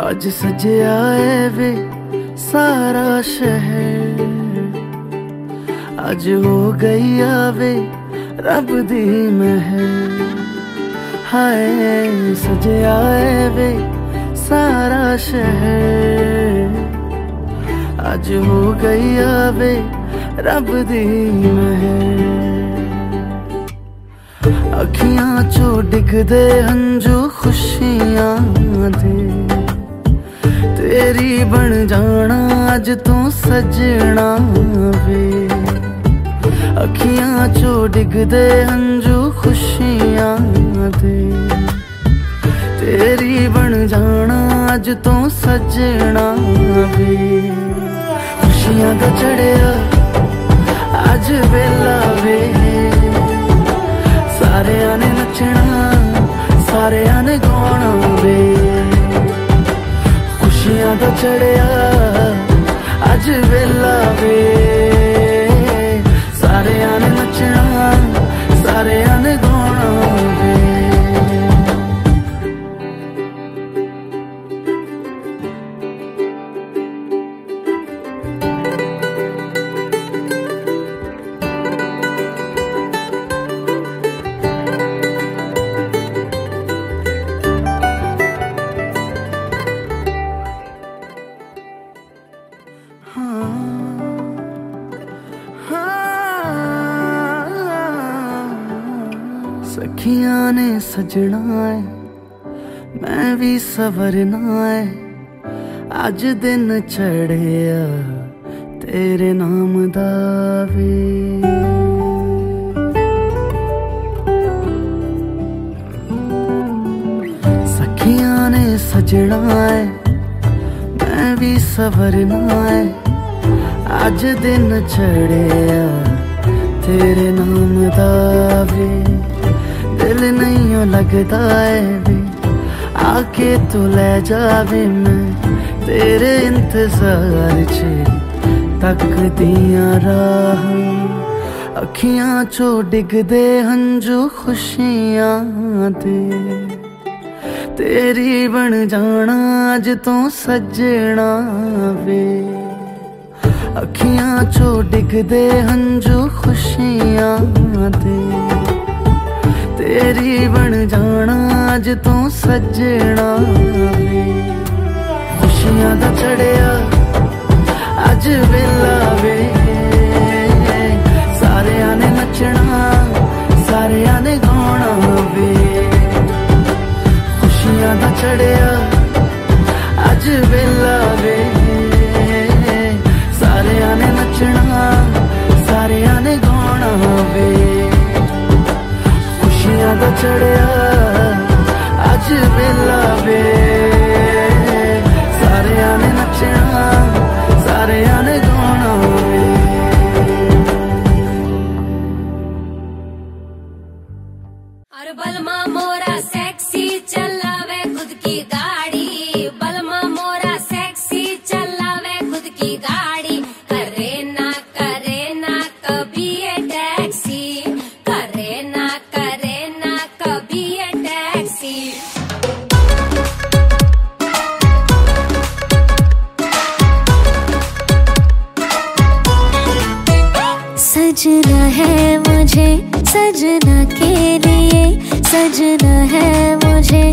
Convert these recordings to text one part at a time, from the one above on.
आज सजया है वे सारा शहर, आज हो गई आवे रब दी महर। हाय सजया है वे सारा शहर, आज हो गई आवे रब दी महर। अखियां चो डिगदे हंजू खुशियां दे, तेरी बन जाना अज तू सजना वे। अखियां चो डिगदे हंजू खुशियां दे, तेरी बन जाना अज तू सजना वे। खुशियां दा चढ़िया अज वेला वे, सारेयां ने नचना सारेयां ने गाना वे। खुशियां दा चढ़िया अज वेला वे, सारेयां ने नचना सारेयां ने गाना वे। सखियां ने सजना है मैं भी सवरना है, अज दिन चढ़िया तेरे नाम दा वे। सखियां ने सजना है मैं भी सवरना है, अज दिन चढ़िया तेरे नाम दा वे। दिल नहीं लगता है वे आके तू ले जावे, मैं तेरे इंतजार च तक दियां राह। अखियां चो डिगदे हंजू खुशियां दे, तेरी बन जाना अज तू सजना वे। अखियां चो डिगदे हंजू खुशियां दे, तेरी बन जाना अज तू सजना वे। खुशियां दा चढ़िया अज वेला वे, सारेयां ने नचना सारेयां ने गाना वे। खुशियां दा चढ़िया अज वेला वे, सारेयां ने नचना सारेयां ने गाना वे। खुशियां दा चढ़िया अज वेला वे, सारेयां ने नचना सारेयां ने गाना वे। और बलमा मोरा सेक्सी चलावे खुद की गाड़ी, बलमा मोरा सेक्सी चलावे खुद की गाड़ी। करे ना कभी ये टैक्सी, करे ना कभी ये टैक्सी। सजना है मुझे सजना के लिए, सजना है मुझे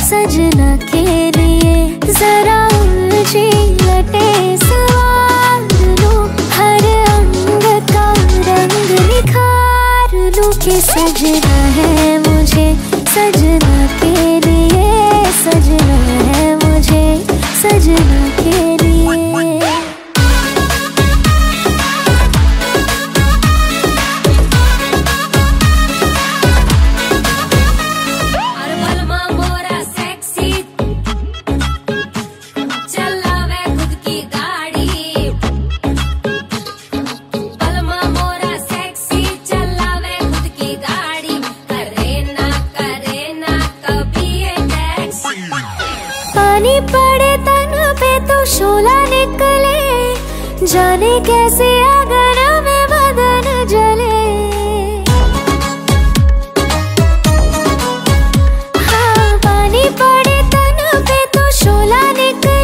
सजना के लिए। जरा उलझी लटे सवार लूं, हर अंग का रंग निखार लूं कि सजना है मुझे सजना के लिए, सजना है मुझे सजना के लिए। पानी पड़े तन पे तो शोला निकले, जाने कैसे अगन में बदन जले। हाँ पानी पड़े तन पे तो शोला निकले,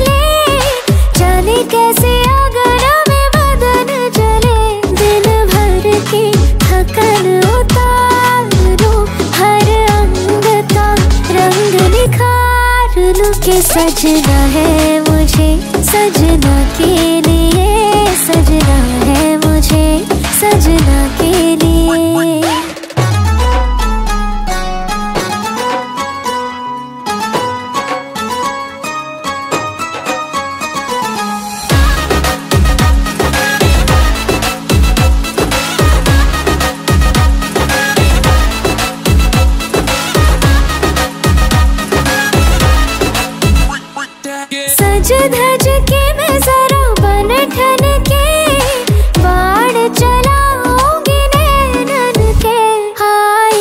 सजना है मुझे सजना के लिए, सजना है मुझे सजना के लिए। सज धज के मैं जरा बन ठन के बाण चलाऊंगी नैनन के। हाय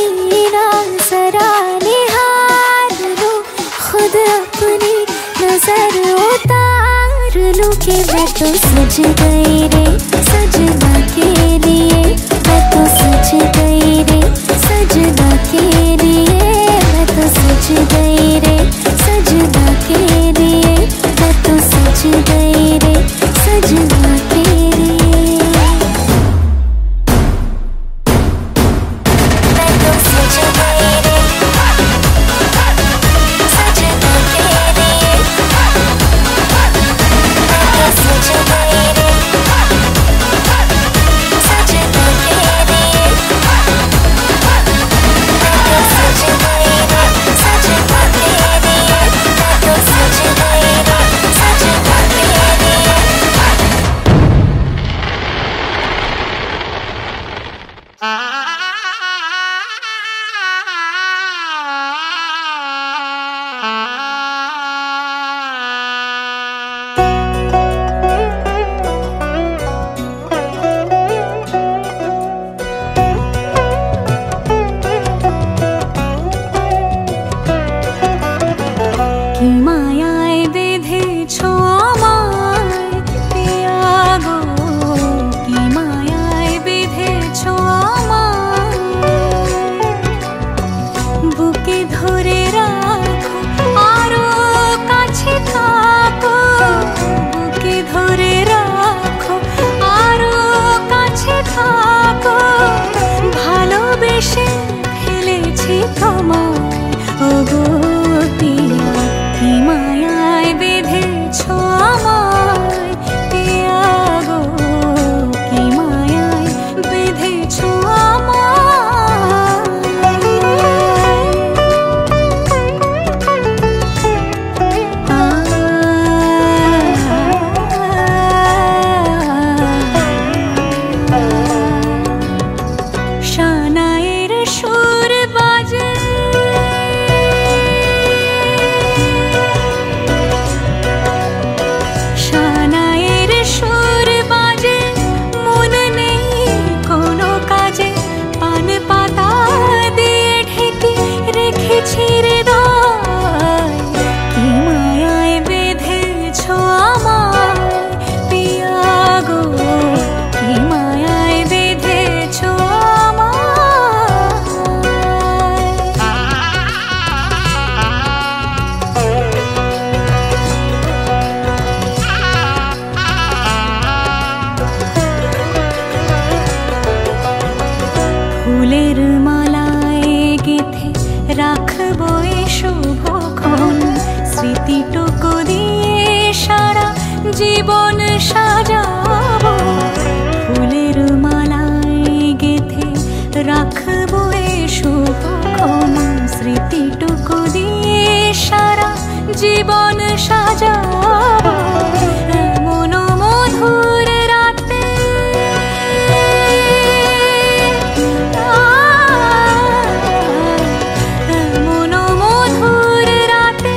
ना जरा निहार लूं, खुद अपनी नजर उतार लूं कि मैं तो सज गई रे सजना के लिए, मैं तो सज गई रे सजना के लिए, मैं तो सज गई रे सजना के लिए, मैं तो सज गई रे सजना के लिए। मैं तो सज गई रे सजना के लिए, मैं तो सज गई रे सजना के लिए, मैं तो सज गई रे सजना के लिए, मैं तो सज गई रे सजना के लिए। কি মায়ায় বেঁধেছ আমায় পিয়া গো, কি মায়ায় বেঁধেছ আমায়, বুকে ধরে রাখো আরো কাছে থাকো, বুকে ধরে রাখো আরো কাছে থাকো, ভালোবেসে ফেলেছি তোমায় ওগো পিয়া। কি মায়ায় বেঁধেছ আমায় পিয়া গো, কি মায়ায় বেঁধেছ আমায়। শানায়ের সুর বাজে শানায়ের সুর বাজে, মন নেই কোনো কাজে, পান পাতা দিয়ে ঢেকে রেখেছি হৃদয়। কি মায়ায় বেঁধেছ আমায় পিয়া গো, কি মায়ায় বেঁধেছ ফুলের মালায় গেঁথে রাখবো এ শুভক্ষণ, স্মৃতিটুকু দিয়ে সারা জীবন সাজাবো। ফুলের মালায় গেঁথে রাখবো এ শুভক্ষণ, স্মৃতিটুকু দিয়ে সারা জীবন সাজাবো। এমন মধুর রাতে এমন মধুর রাতে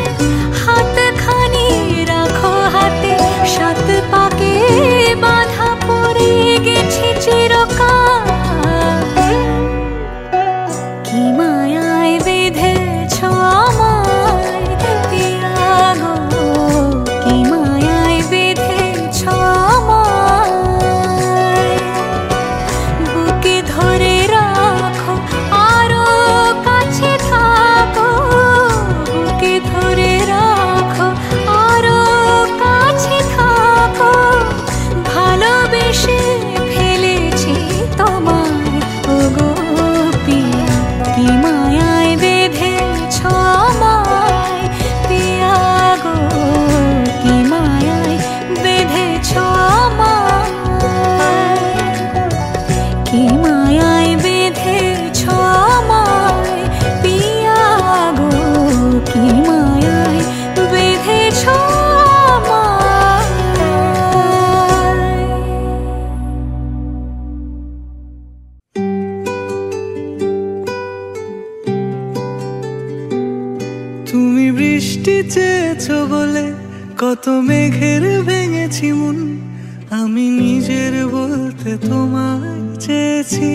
হাতখানি রাখো হাতে, সাত পাকে বাঁধা পড়ে গেছে চিরকাল। কি মায়ায় বেঁধেছ আমায় পিয়া গো, মায়ায় বেঁধেছ আমায় পিয়া গো, কি মায়ায় বেঁধেছ তুমি বৃষ্টি চেয়েছো বলে কত মেঘের ভেঙেছি মন, আমি নিজের বলতে তোমায় চেয়েছি।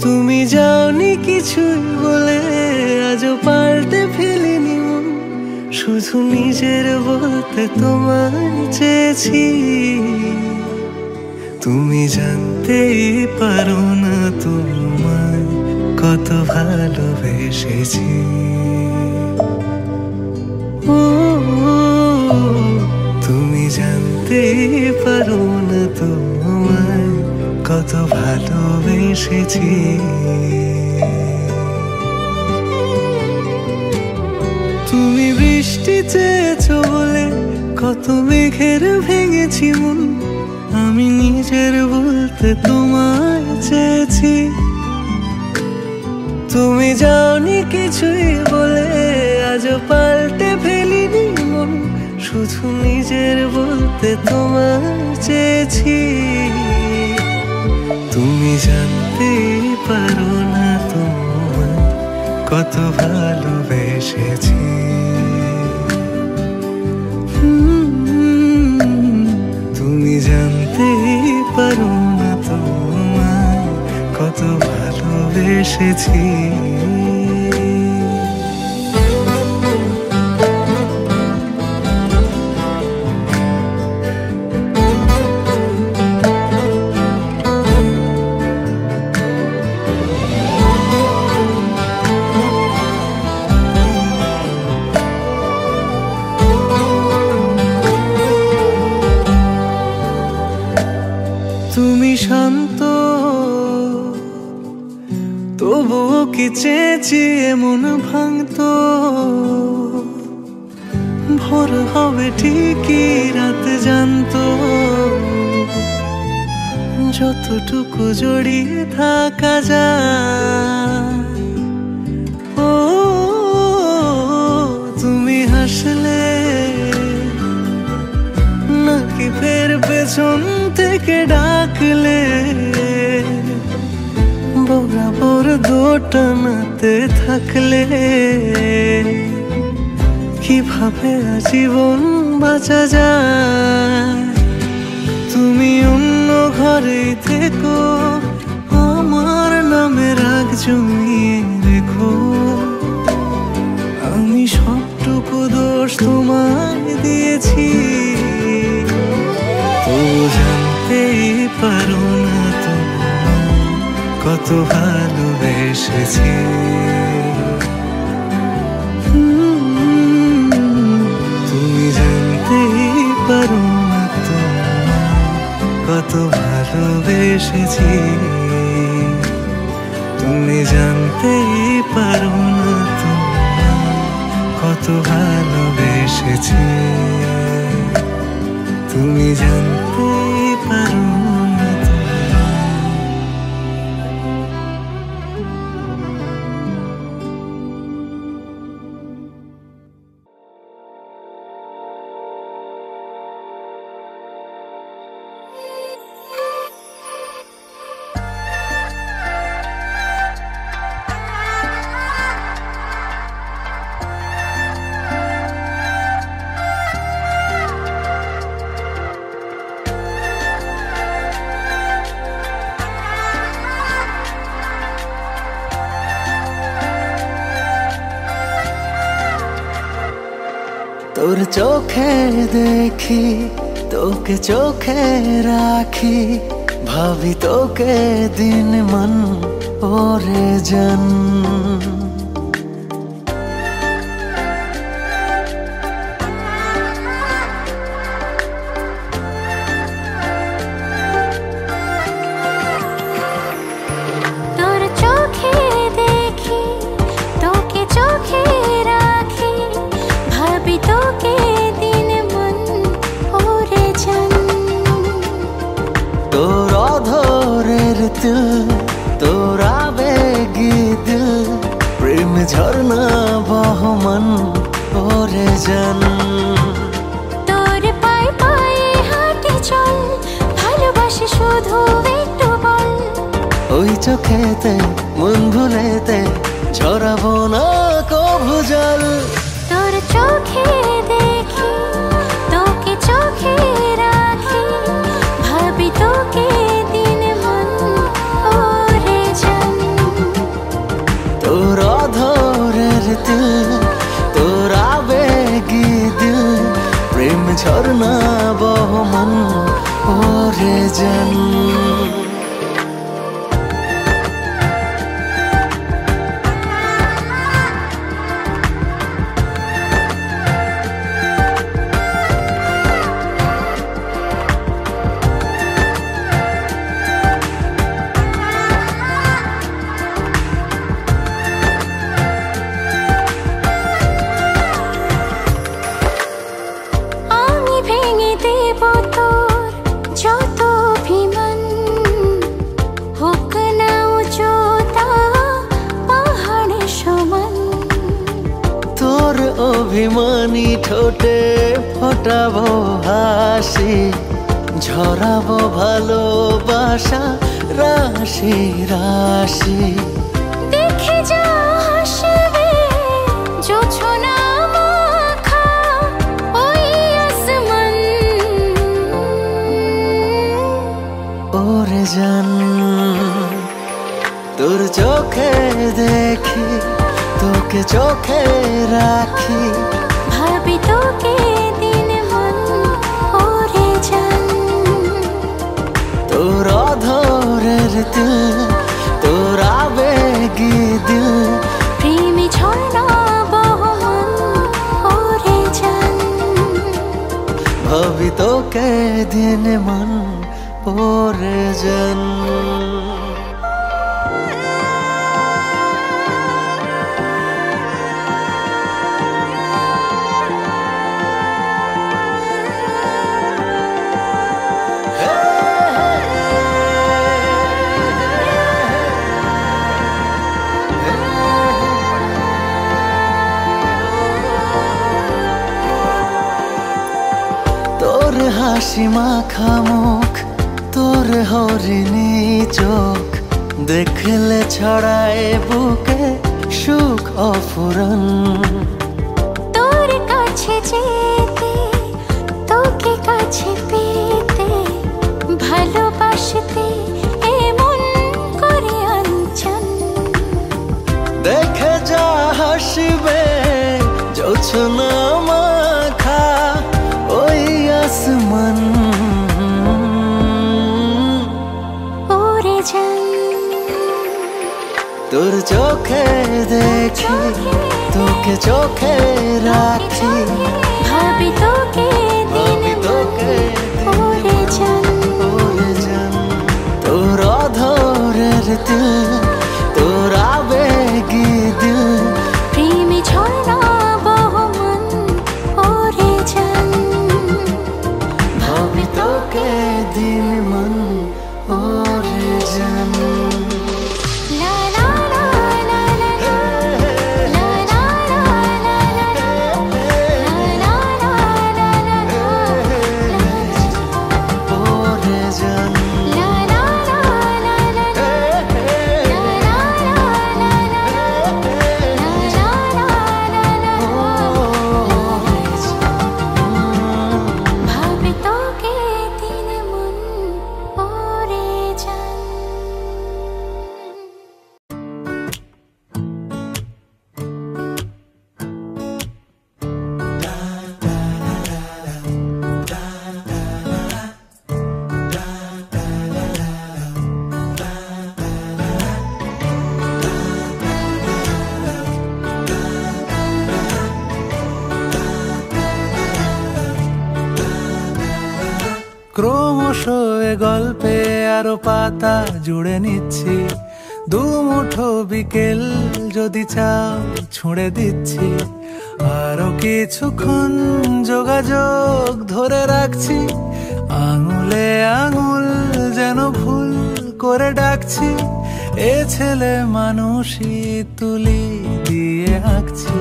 তুমি যাওনি কিছুই বলে আজও পাল্টে ফেলিনি মন, শুধু নিজের বলতে তোমায় চেয়েছি। তুমি জানতেই পারো না তোমায় কত ভালোবেসেছি। ও তুমি জানতেই পারো না তোমায় কত ভালোবেসেছি। তুমি বৃষ্টি চেয়েছো বলে কত মেঘের ভেঙেছি মন, আমি নিজের বলতে তোমায় চেয়েছি। তুমি যাওনি কিছুই বলে আজও পাল্টে ফেলিনি মন, শুধু নিজের বলতে তোমায় চেয়েছি। তুমি জানতেই পারো না তোমায় কত ভালোবেসেছি। তুমি জানতেই পারো না তোমায় কত ভালোবেসেছি। তুমি শান্ত তবুও কি চেয়েছি এমন ভাঙতো, ভোর হবে ঠিকই রাত জানতো, যতটুকু জড়িয়ে থাকা যায়। ও তুমি হাসলে নাকি ফের পেছন থেকে ডাকলে, বরাবর দোটানাতে থাকলে কিভাবে আজীবন বাঁচা যায়। তুমি অন্য ঘরে থেকো, আমার নামে রাগ জমিয়ে রেখো, আমি সবটুকু দোষ তোমায় দিয়েছি। তো জানতেই পারো না তোমায় কত ভালোবেসেছি। তুমি জানতেই পারো না তোমায় কত ভালোবেসেছি। তুমি জানতেই পারো না তোমায় কত ভালোবেসেছি। তুমি জানতেই পারো না তোর চোখে দেখি, তোকে চোখে রাখি, ভাবি তোকে দিন মন ওরে জান। তোর চোখে দেখি, তোকে চোখে রাখি, ভাবি তোকে ঝর্ণা বহমান ওরে জান। তোর পায়ে পায়ে হাঁটি চল, ভালোবাসি শুধু একটু বল। ওই চোখেতে মন ভুলেতে ঝরাবো না কভু জল। তোর চোখে দেখি, তোকে চোখে রাখি, ভাবি তোকে দিন মন ওরে জান। তোর অধরের দিল, তোর আবেগী দিল, প্রেম ঝর্ণা বহমান ওরে জান। অভিমানী ঠোঁটে ফোটাবো হাসি, ঝরাবো ভালোবাসা রাশি রাশি। দেখে যা হাসবে জোছনা মাখা ওই আসমান ওরে জান। তোর চোখে দেখি, তোকে চোখে রাখি, ভাবি তোকে দিন মন ওরে জান। তোর অধরের দিল, তোর আবেগী দিল, প্রেমী ঝর্ণা বহমান ওরে জান। ভাবি তোকে দিন মন ওরে জান। তোর হাসি মাখা মুখ, তোর হরিণী চোখ, দেখলে ছড়ায় বুকে সুখ অফুরন। তোর কাছে যেতে, তোকে কাছে পেতে, ভালোবাসতে এমন করে আনচান। দেখে যা হাসবে জোছনা মাখা ওই আসমান ওরে জান। তোর চোখে দেখি, তোকে চোখে রাখি, ভাবি তোকে দিন তোকে ওরে জান। ওরে জান। তোর অধরের দিল, তোর আবেগী দিল, প্রেমী ঝর্ণা বহমান ওরে জান। ভাবি তোকে দিন মন ওরে জান। লা লা লা লা লা লা লা লা লা লা লা লা ওরে জান। লা লা লা লা লা লা ভাবি তোকে দিন মন ওরে জান। ক্রমশ এ গল্পে আরো পাতা জুড়ে নিচ্ছি, দুমুঠো বিকেল যদি চাও ছুঁড়ে দিচ্ছি। আরো কিছুক্ষণ যোগাযোগ ধরে রাখছি, আঙুলে আঙুল যেন ভুল করে ডাকছি। এ ছেলে মানুষই তুলি দিয়ে আঁকছি।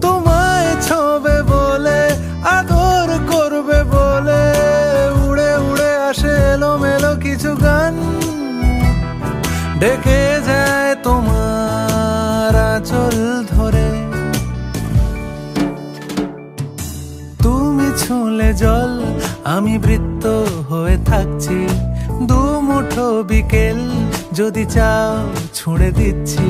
তোমায় ছোবে বলে আদর করবে বলে উড়ে উড়ে আসে এলোমেলো কিছু গান, ডেকে যায় তোমার আঁচল ধরে। তুমি ছুঁলে জল, আমি বৃত্ত হয়ে থাকছি। দু মুঠো বিকেল যদি চাও ছুঁড়ে দিচ্ছি।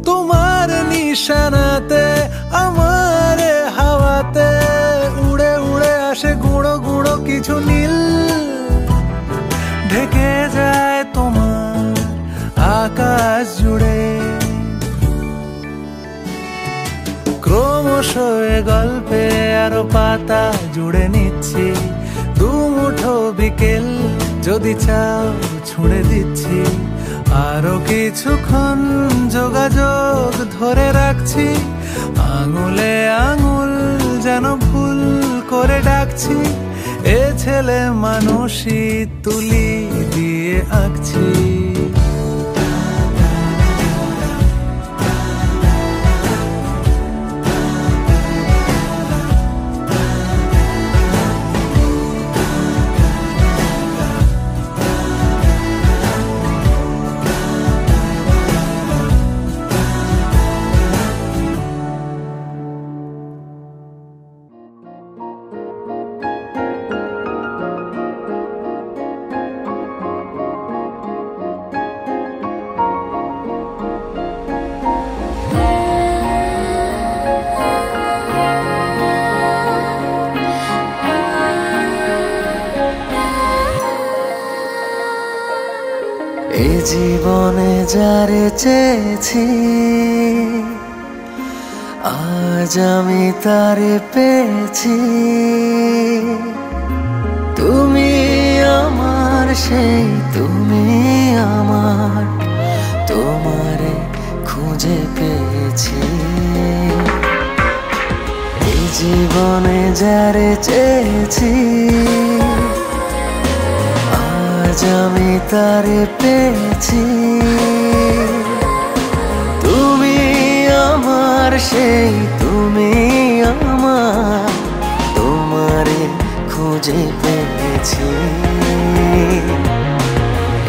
তোমার নিশানাতে আমার হাওয়াতে উড়ে উড়ে আসে গুঁড়ো গুঁড়ো কিছু নীল, ঢেকে যায় তোমার আকাশ জুড়ে। ক্রমশ এ গল্পে আরো পাতা জুড়ে নিচ্ছি। দু মুঠো বিকেল যদি চাও ছুঁড়ে দিচ্ছি। আরো কিছুক্ষণ যোগাযোগ ধরে রাখছি। আঙুলে আঙুল যেন ভুল করে ডাকছি। এ ছেলে মানুষই তুলি দিয়ে আঁকছি। এ জীবনে যারে চেয়েছি আজ আমি তারে পেয়েছি। তুমি আমার সেই তুমি আমার, তোমারে খুঁজে পেয়েছি। এ জীবনে যারে চেয়েছি আজ আমি তারে পেয়েছি। তুমি আমার সেই তুমি আমার, তোমারে খুঁজে পেয়েছি।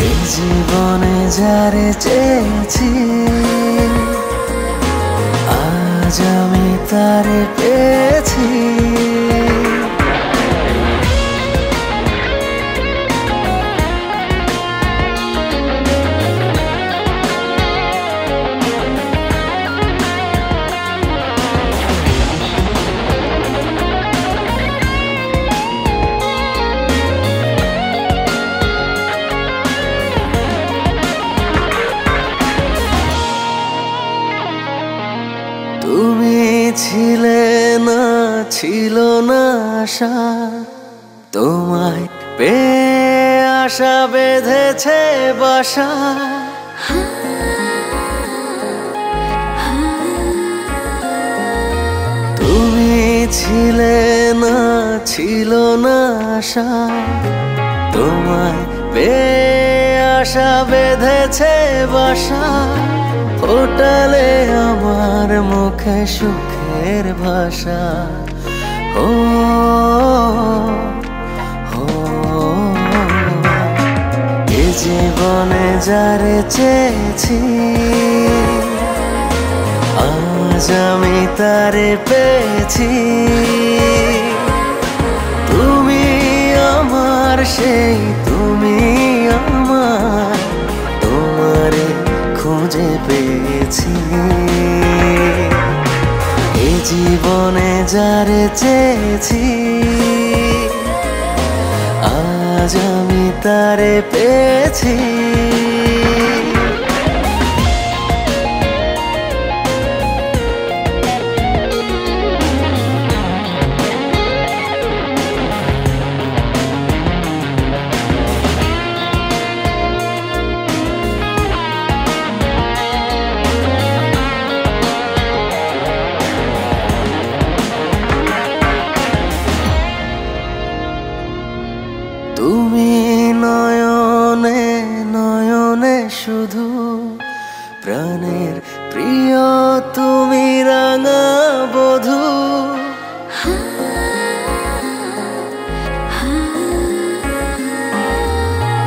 এই জীবনে যারে চেয়েছি আজ আমি তারে পেয়েছি। তুমি ছিলে না, ছিল না আশা, তোমায় পেয়ে আশা বেঁধেছে বাসা। তুমি ছিলে না, ছিল না আশা, তোমায় পেয়ে আশা বেঁধেছে বাসা। ফোটালে আমার মুখে সুখের ভাষা। ও এ জীবনে যারে চেয়েছি আজ আমি তারে পেয়েছি। তুমি আমার সেই তুমি আমার, তোমারে খুঁজে পেয়েছি। এই জীবনে যারে চেয়েছি তারে পেয়েছি। তুমি নয়নে নয়নে শুধু প্রাণের প্রিয়, তুমি রাঙা বধূ।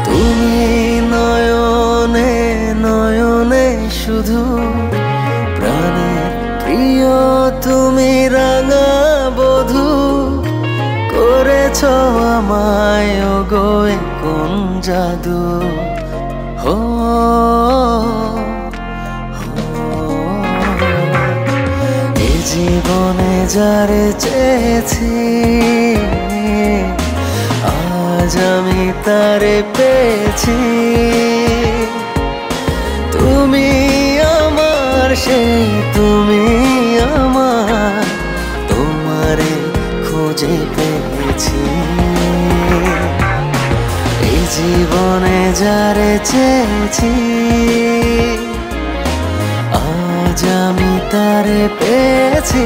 তুমি নয়নে নয়নে শুধু প্রাণের প্রিয়, তুমি রাঙা বধূ। করেছ আমায় গো কোন জাদু, হো এ জীবনে যারে চেয়েছি, আজ আমি তারে পেয়েছি। তুমি আমার সেই, তুমি আমার, তোমারে খুঁজে পেয়েছি। এই জীবনে যারে চেয়েছি, আজ আমি তারে পেয়েছি।